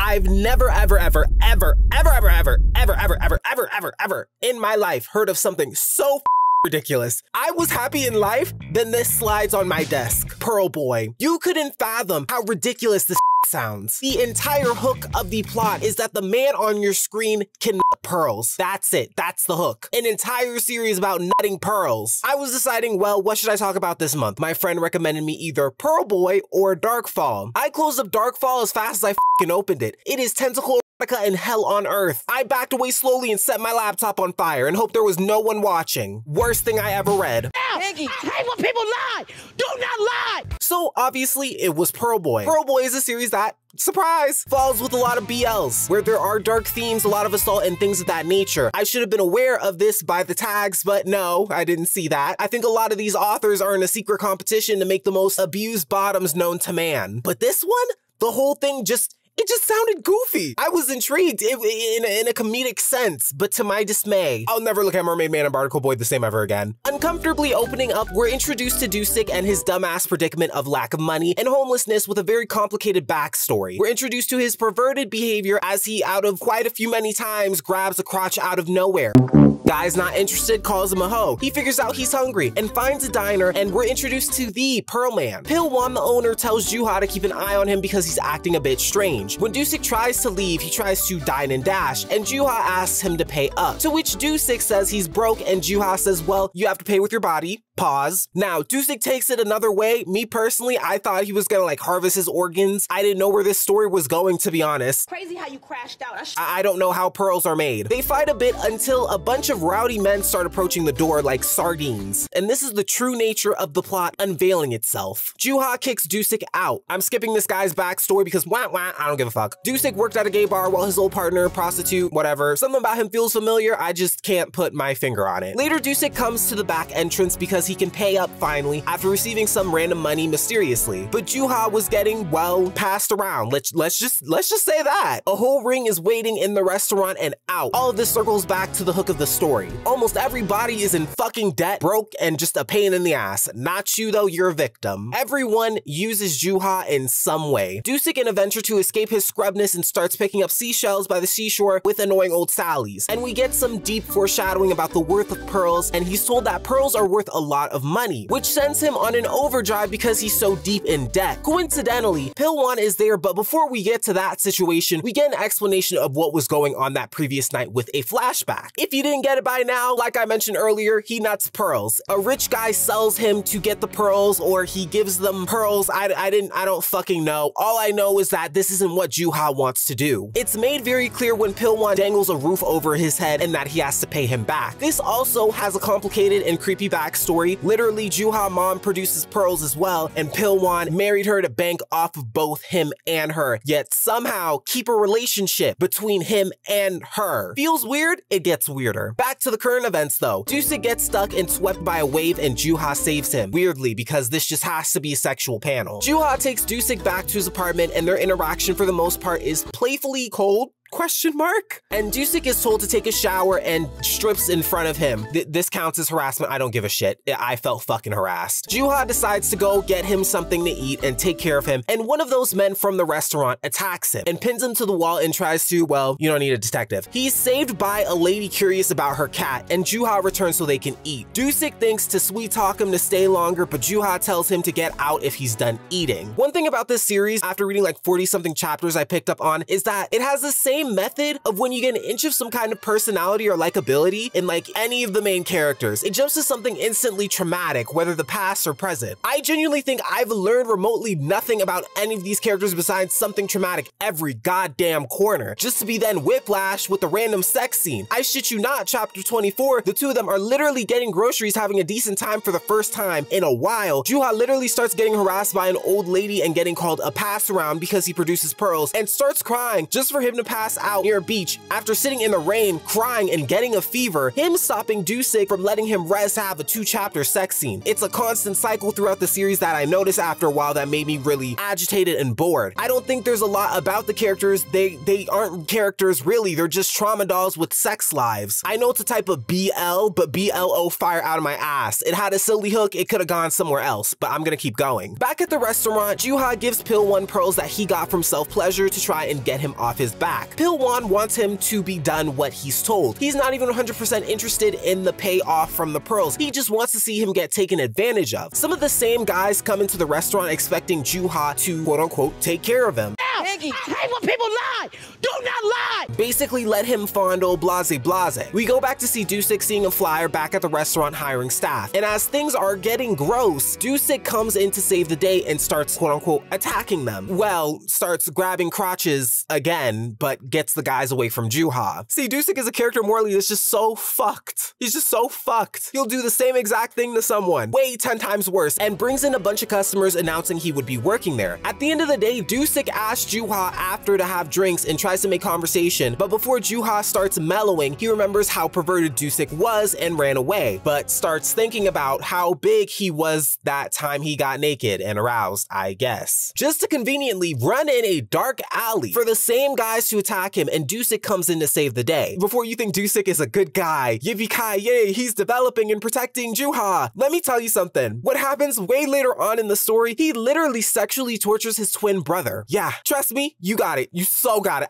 I've never, ever in my life heard of something so ridiculous. I was happy in life, then this slides on my desk. Pearl Boy. You couldn't fathom how ridiculous this sounds. The entire hook of the plot is that the man on your screen can nut pearls. That's it. That's the hook. An entire series about nutting pearls. I was deciding, well, what should I talk about this month? My friend recommended me either Pearl Boy or Darkfall. I closed up Darkfall as fast as I f***ing opened it. It is tentacle and hell on earth. I backed away slowly and set my laptop on fire and hoped there was no one watching. Worst thing I ever read. Peggy, I hate when people lie! Do not lie! So obviously it was Pearl Boy. Pearl Boy is a series that, surprise, falls with a lot of BLs, where there are dark themes, a lot of assault and things of that nature. I should have been aware of this by the tags, but no, I didn't see that. I think a lot of these authors are in a secret competition to make the most abused bottoms known to man. But this one, the whole thing it just sounded goofy. I was intrigued in a comedic sense, but to my dismay, I'll never look at Mermaid Man and Barnacle Boy the same ever again. Uncomfortably opening up, we're introduced to Dusik and his dumbass predicament of lack of money and homelessness with a very complicated backstory. We're introduced to his perverted behavior as he, out of quite a few many times, grabs a crotch out of nowhere. Guy's not interested, calls him a hoe. He figures out he's hungry and finds a diner, and we're introduced to the Pearl Man. Pilwan, the owner, tells Juha to keep an eye on him because he's acting a bit strange. When Dusik tries to leave, he tries to dine and dash, and Juha asks him to pay up, to which Dusik says he's broke, and Juha says, well, you have to pay with your body. Pause. Now, Dusik takes it another way. Me personally, I thought he was gonna like harvest his organs. I didn't know where this story was going, to be honest. Crazy how you crashed out. I don't know how pearls are made. They fight a bit until a bunch of rowdy men start approaching the door like sardines. And this is the true nature of the plot unveiling itself. Juha kicks Dusik out. I'm skipping this guy's backstory because I don't give a fuck. Dusik worked at a gay bar while his old partner, prostitute, whatever. Something about him feels familiar. I just can't put my finger on it. Later, Dusik comes to the back entrance because he can pay up finally after receiving some random money mysteriously. But Juha was getting, well, passed around. Let's just say that. A whole ring is waiting in the restaurant and out. All of this circles back to the hook of the story. Almost everybody is in fucking debt, broke, and just a pain in the ass. Not you though, you're a victim. Everyone uses Juha in some way. Dusik in a venture to escape his scrubness and starts picking up seashells by the seashore with annoying old Sallies. And we get some deep foreshadowing about the worth of pearls, and he's told that pearls are worth a lot of money, which sends him on an overdrive because he's so deep in debt. Coincidentally, Pilwan is there, but before we get to that situation, we get an explanation of what was going on that previous night with a flashback. If you didn't get it by now, like I mentioned earlier, he nuts pearls. A rich guy sells him to get the pearls, or he gives them pearls. I don't fucking know. All I know is that this isn't what Juha wants to do. It's made very clear when Pilwan dangles a roof over his head and that he has to pay him back. This also has a complicated and creepy backstory. Literally, Juha mom produces pearls as well, and Pilwan married her to bank off of both him and her, yet somehow keep a relationship between him and her. Feels weird? It gets weirder. Back to the current events though. Dusik gets stuck and swept by a wave and Juha saves him. Weirdly, because this just has to be a sexual panel. Juha takes Dusik back to his apartment and their interaction for the most part is playfully cold? And Dusik is told to take a shower and strips in front of him. This counts as harassment. I don't give a shit. I felt fucking harassed. Juha decides to go get him something to eat and take care of him, and one of those men from the restaurant attacks him and pins him to the wall and tries to, well, you don't need a detective. He's saved by a lady curious about her cat, and Juha returns so they can eat. Dusik thinks to sweet talk him to stay longer, but Juha tells him to get out if he's done eating. One thing about this series, after reading like 40-something chapters I picked up on, is that it has the same method of when you get an inch of some kind of personality or likability in like any of the main characters. It jumps to something instantly traumatic, whether the past or present. I genuinely think I've learned remotely nothing about any of these characters besides something traumatic every goddamn corner, just to be then whiplash with a random sex scene. I shit you not, chapter 24, the two of them are literally getting groceries, having a decent time for the first time in a while. Juha literally starts getting harassed by an old lady and getting called a pass around because he produces pearls and starts crying just for him to pass pass out near a beach after sitting in the rain, crying and getting a fever, him stopping Dusik from letting him rest to have a 2-chapter sex scene. It's a constant cycle throughout the series that I noticed after a while that made me really agitated and bored. I don't think there's a lot about the characters. They aren't characters really, they're just trauma dolls with sex lives. I know it's a type of BL, but BLO fire out of my ass. It had a silly hook, it could have gone somewhere else, but I'm gonna keep going. Back at the restaurant, Juha gives Pilwan pearls that he got from Self-Pleasure to try and get him off his back. Pilwan wants him to be done what he's told. He's not even 100% interested in the payoff from the pearls. He just wants to see him get taken advantage of. Some of the same guys come into the restaurant expecting Juha to quote-unquote take care of him. Peggy, I hate when people lie. Do not lie. Basically let him fondle blase blase. We go back to see Dusik seeing a flyer back at the restaurant hiring staff. And as things are getting gross, Dusik comes in to save the day and starts quote-unquote attacking them. Well, starts grabbing crotches again, but gets the guys away from Juha. See, Dusik is a character morally that's just so fucked. He's just so fucked. He'll do the same exact thing to someone, way 10 times worse, and brings in a bunch of customers announcing he would be working there. At the end of the day, Dusik asks Juha after to have drinks and tries to make conversation, but before Juha starts mellowing, he remembers how perverted Dusik was and ran away, but starts thinking about how big he was that time he got naked and aroused, I guess. Just to conveniently run in a dark alley for the same guys to attack him, and Dusik comes in to save the day. Before you think Dusik is a good guy, yippee-ki-yay, he's developing and protecting Juha. Let me tell you something. What happens way later on in the story, he literally sexually tortures his twin brother. Yeah, trust me, you got it. You so got it.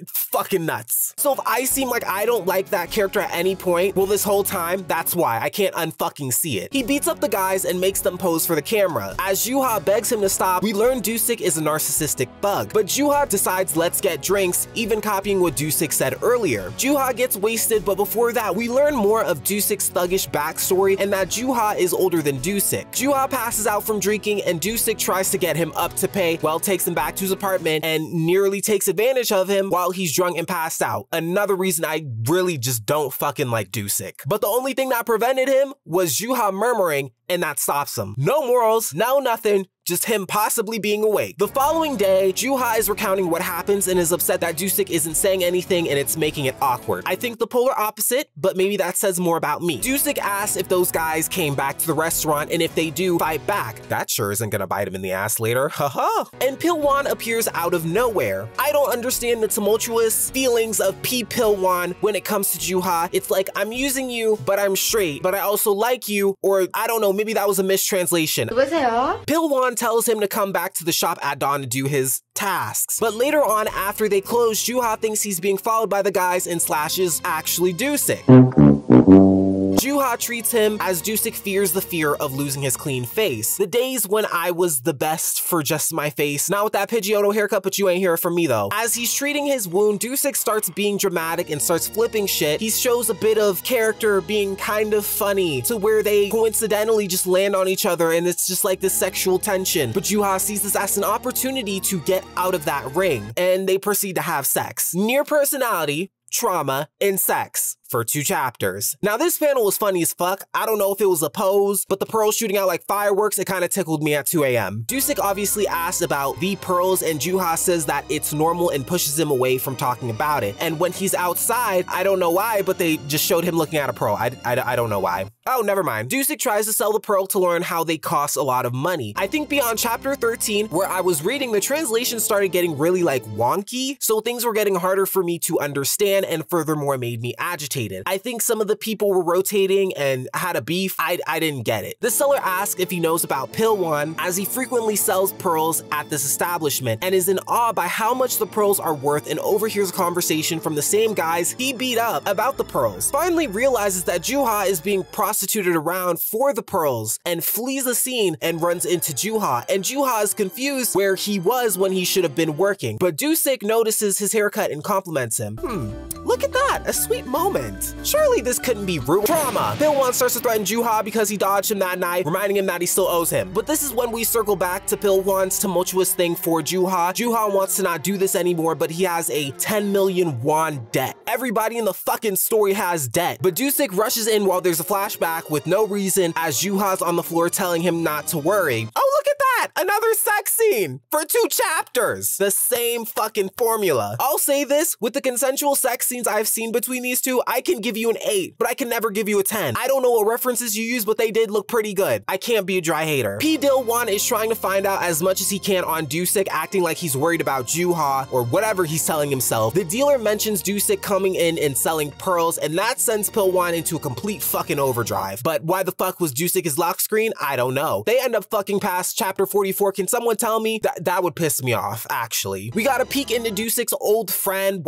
Fucking nuts. So if I seem like I don't like that character at any point, well, this whole time, that's why. I can't unfucking see it. He beats up the guys and makes them pose for the camera. As Juha begs him to stop, we learn Dusik is a narcissistic bug. But Juha decides let's get drinks, even copying what Dusik said earlier. Juha gets wasted, but before that, we learn more of Dusik's thuggish backstory and that Juha is older than Dusik. Juha passes out from drinking and Dusik tries to get him up to pay, well, takes him back to his apartment and nearly takes advantage of him while he's drunk and passed out. Another reason I really just don't fucking like Dusik. But the only thing that prevented him was Juha murmuring, and that stops him. No morals, no nothing, just him possibly being awake. The following day, Juha is recounting what happens and is upset that Dusik isn't saying anything and it's making it awkward. I think the polar opposite, but maybe that says more about me. Dusik asks if those guys came back to the restaurant and if they do, fight back. That sure isn't gonna bite him in the ass later, haha. And Pilwan appears out of nowhere. I don't understand the tumultuous feelings of Pilwan when it comes to Juha. It's like, I'm using you, but I'm straight, but I also like you, or I don't know, maybe that was a mistranslation. Pilwan tells him to come back to the shop at dawn to do his tasks. But later on, after they close, Juha thinks he's being followed by the guys and Slash is actually Dusik. Juha treats him as Dusik fears the fear of losing his clean face. The days when I was the best for just my face. Not with that Pidgeotto haircut, but you ain't hear it from me though. As he's treating his wound, Dusik starts being dramatic and starts flipping shit. He shows a bit of character being kind of funny to where they coincidentally just land on each other and it's just like this sexual tension. But Juha sees this as an opportunity to get out of that ring and they proceed to have sex. Near personality, trauma, and sex for 2 chapters. Now this panel was funny as fuck. I don't know if it was a pose, but the pearls shooting out like fireworks, it kind of tickled me at 2 a.m. Dusik obviously asks about the pearls and Juha says that it's normal and pushes him away from talking about it. And when he's outside, I don't know why, but they just showed him looking at a pearl. I don't know why. Oh, never mind. Dusik tries to sell the pearl to learn how they cost a lot of money. I think beyond chapter 13, where I was reading, the translation started getting really like wonky, so things were getting harder for me to understand and furthermore made me agitated. I think some of the people were rotating and had a beef. I didn't get it. The seller asks if he knows about Pilwan as he frequently sells pearls at this establishment and is in awe by how much the pearls are worth and overhears a conversation from the same guys he beat up about the pearls. Finally realizes that Juha is being prostituted around for the pearls and flees the scene and runs into Juha, and Juha is confused where he was when he should have been working. But Dusik notices his haircut and compliments him. Look at that, a sweet moment. Surely this couldn't be rude. Trauma. Pilwan starts to threaten Juha because he dodged him that night, reminding him that he still owes him. But this is when we circle back to Pilwan's tumultuous thing for Juha. Juha wants to not do this anymore, but he has a 10 million won debt. Everybody in the fucking story has debt. But Dusik rushes in while there's a flashback with no reason as Juha's on the floor telling him not to worry. Oh, look at that! that? Another sex scene for 2 chapters. The same fucking formula. I'll say this, with the consensual sex scenes I've seen between these two, I can give you an 8, but I can never give you a 10. I don't know what references you use, but they did look pretty good. I can't be a dry hater. P. Dil-won is trying to find out as much as he can on Dusik, acting like he's worried about Juha or whatever he's telling himself. The dealer mentions Dusik coming in and selling pearls, and that sends Pil-won into a complete fucking overdrive. But why the fuck was Dusik his lock screen? I don't know. They end up fucking past chapter 44. Can someone tell me? That would piss me off, actually. We got a peek into Dusik's old friend,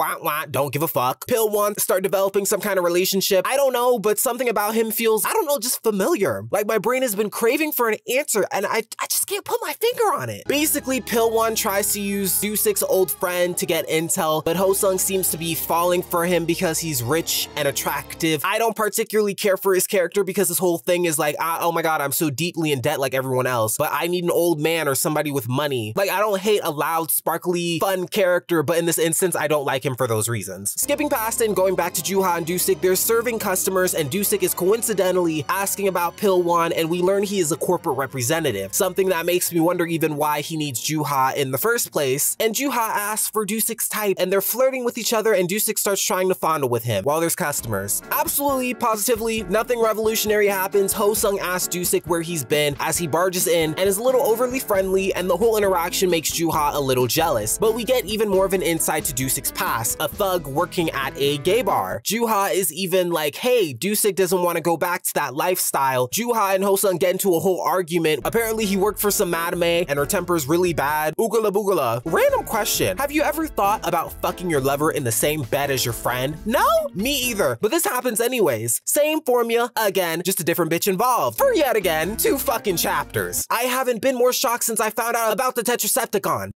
don't give a fuck. Pil-won start developing some kind of relationship. I don't know, but something about him feels, I don't know, just familiar. Like my brain has been craving for an answer and I just can't put my finger on it. Basically, Pil-won tries to use Dusik's old friend to get intel, but Ho-sung seems to be falling for him because he's rich and attractive. I don't particularly care for his character because his whole thing is like, oh my god, I'm so deeply in debt like everyone else, but I need an old man or somebody with money. Like, I don't hate a loud, sparkly, fun character, but in this instance, I don't like him for those reasons. Skipping past and going back to Juha and Dusik, they're serving customers and Dusik is coincidentally asking about Pil-won, and we learn he is a corporate representative, something that makes me wonder even why he needs Juha in the first place. And Juha asks for Dusik's type, and they're flirting with each other, and Dusik starts trying to fondle with him while there's customers. Absolutely, positively, nothing revolutionary happens. Ho-sung asks Dusik where he's been as he barges in and is a little overly friendly, and the whole interaction makes Juha a little jealous. But we get even more of an insight to Dusik's past, a thug working at a gay bar. Juha is even like, hey, Dusik doesn't want to go back to that lifestyle. Juha and Ho-sung get into a whole argument. Apparently he worked for some madame and her temper's really bad. Oogala boogala. Random question. Have you ever thought about fucking your lover in the same bed as your friend? No? Me either. But this happens anyways. Same formula, again, just a different bitch involved. For yet again, 2 fucking chapters. I haven't been more shocked since I found out about the Tetracepticon.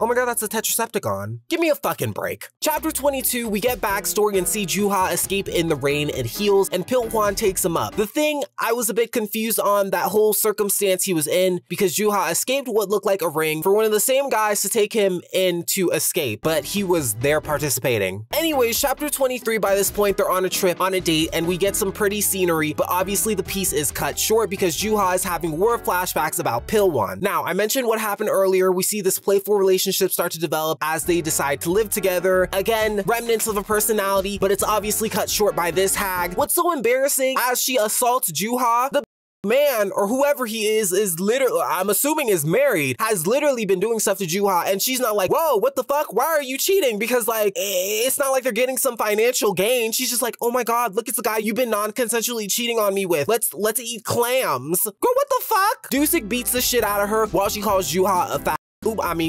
Oh my god, that's a Tetracepticon. Give me a fucking break. Chapter 22, we get backstory and see Juha escape in the rain and heals, and Pil-won takes him up. The thing, I was a bit confused on that whole circumstance he was in, because Juha escaped what looked like a ring for one of the same guys to take him in to escape, but he was there participating. Anyways, chapter 23, by this point, they're on a trip, on a date, and we get some pretty scenery, but obviously the piece is cut short because Juha is having war flashbacks about Pil-won. Now, I mentioned what happened earlier. We see this playful relationship start to develop as they decide to live together. Again, remnants of a personality, but it's obviously cut short by this hag. What's so embarrassing, as she assaults Juha, the man or whoever he is literally, I'm assuming is married, has literally been doing stuff to Juha, and she's not like, whoa, what the fuck? Why are you cheating? Because like, it's not like they're getting some financial gain. She's just like, oh my god, look, it's the guy you've been non-consensually cheating on me with. Let's eat clams. Girl, what the fuck? Dusik beats the shit out of her while she calls Juha a fat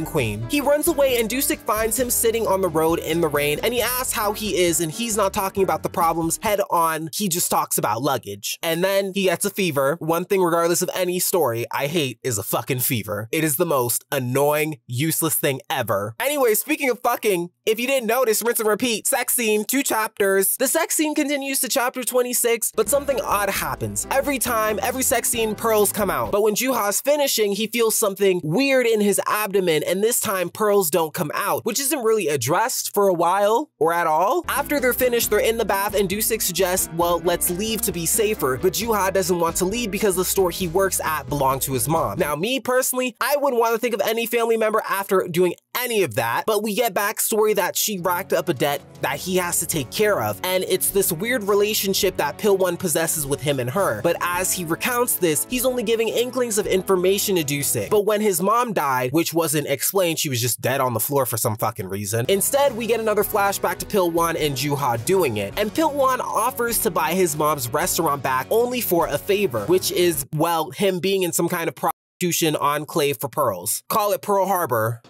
queen. He runs away and Dusik finds him sitting on the road in the rain, and he asks how he is, and he's not talking about the problems head on, he just talks about luggage. And then he gets a fever. One thing, regardless of any story, I hate is a fucking fever. It is the most annoying, useless thing ever. Anyway, speaking of fucking, if you didn't notice, rinse and repeat, sex scene, 2 chapters. The sex scene continues to chapter 26, but something odd happens. Every time, every sex scene, pearls come out. But when Juha's finishing, he feels something weird in his abdomen, and this time pearls don't come out, which isn't really addressed for a while or at all. After they're finished, they're in the bath, and Dusik suggests, well, let's leave to be safer, but Juha doesn't want to leave because the store he works at belonged to his mom. Now, me personally, I wouldn't want to think of any family member after doing any of that, but we get backstory that she racked up a debt that he has to take care of, and it's this weird relationship that Pil-won possesses with him and her. But as he recounts this, he's only giving inklings of information to Dusik. But when his mom died, which wasn't explained, she was just dead on the floor for some fucking reason. Instead, we get another flashback to Pil-won and Juha doing it, and Pil-won offers to buy his mom's restaurant back only for a favor, which is, well, him being in some kind of prostitution enclave for pearls. Call it Pearl Harbor.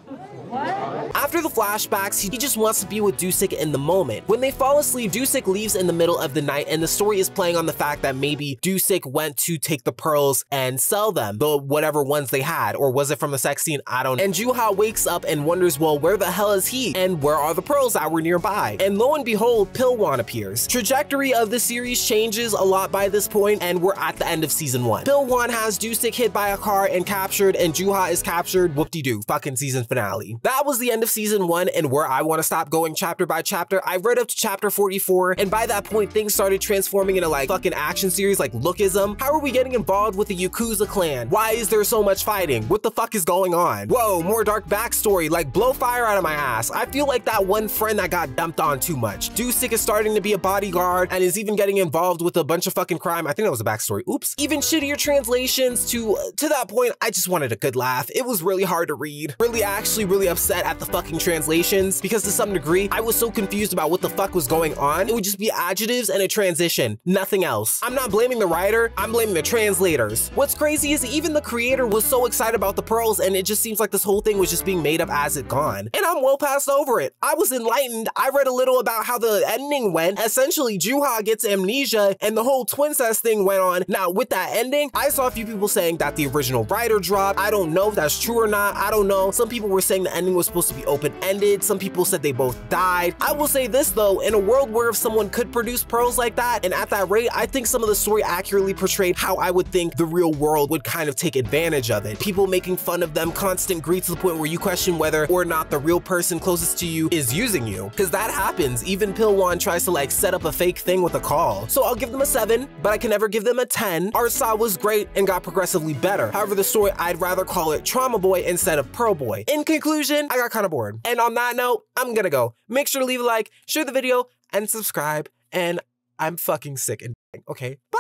After the flashbacks, he just wants to be with Dusik in the moment. When they fall asleep, Dusik leaves in the middle of the night, and the story is playing on the fact that maybe Dusik went to take the pearls and sell them, the whatever ones they had, or was it from the sex scene? I don't know. And Juha wakes up and wonders, well, where the hell is he? And where are the pearls that were nearby? And lo and behold, Pil-won appears. Trajectory of the series changes a lot by this point, and we're at the end of season 1. Pil-won has Dusik hit by a car and captured, and Juha is captured. Whoop-de-doo. Fucking season finale. That was the end of season season 1 and where I want to stop going chapter by chapter, I read up to chapter 44, and by that point, things started transforming into like fucking action series like Lookism. How are we getting involved with the Yakuza clan? Why is there so much fighting? What the fuck is going on? Whoa, more dark backstory, like blow fire out of my ass. I feel like that one friend that got dumped on too much. Dusek is starting to be a bodyguard and is even getting involved with a bunch of fucking crime. I think that was a backstory. Oops. Even shittier translations to that point, I just wanted a good laugh. It was really hard to read. Really upset at the fucking translations because to some degree, I was so confused about what the fuck was going on. It would just be adjectives and a transition, nothing else. I'm not blaming the writer, I'm blaming the translators. What's crazy is even the creator was so excited about the pearls and it just seems like this whole thing was just being made up as it gone. And I'm well past over it. I was enlightened. I read a little about how the ending went. Essentially, Juha gets amnesia and the whole twincest thing went on. Now, with that ending, I saw a few people saying that the original writer dropped. I don't know if that's true or not. I don't know. Some people were saying the ending was supposed to be open-ended. Some people said they both died. I will say this though, in a world where if someone could produce pearls like that, and at that rate, I think some of the story accurately portrayed how I would think the real world would kind of take advantage of it. People making fun of them, constant greed to the point where you question whether or not the real person closest to you is using you. Because that happens. Even Pilwan tries to like set up a fake thing with a call. So I'll give them a 7, but I can never give them a 10. Art style was great and got progressively better. However, the story, I'd rather call it Trauma Boy instead of Pearl Boy. In conclusion, I got kind of bored. And on that note, I'm gonna go. Make sure to leave a like, share the video, and subscribe. And I'm fucking sick and okay, bye.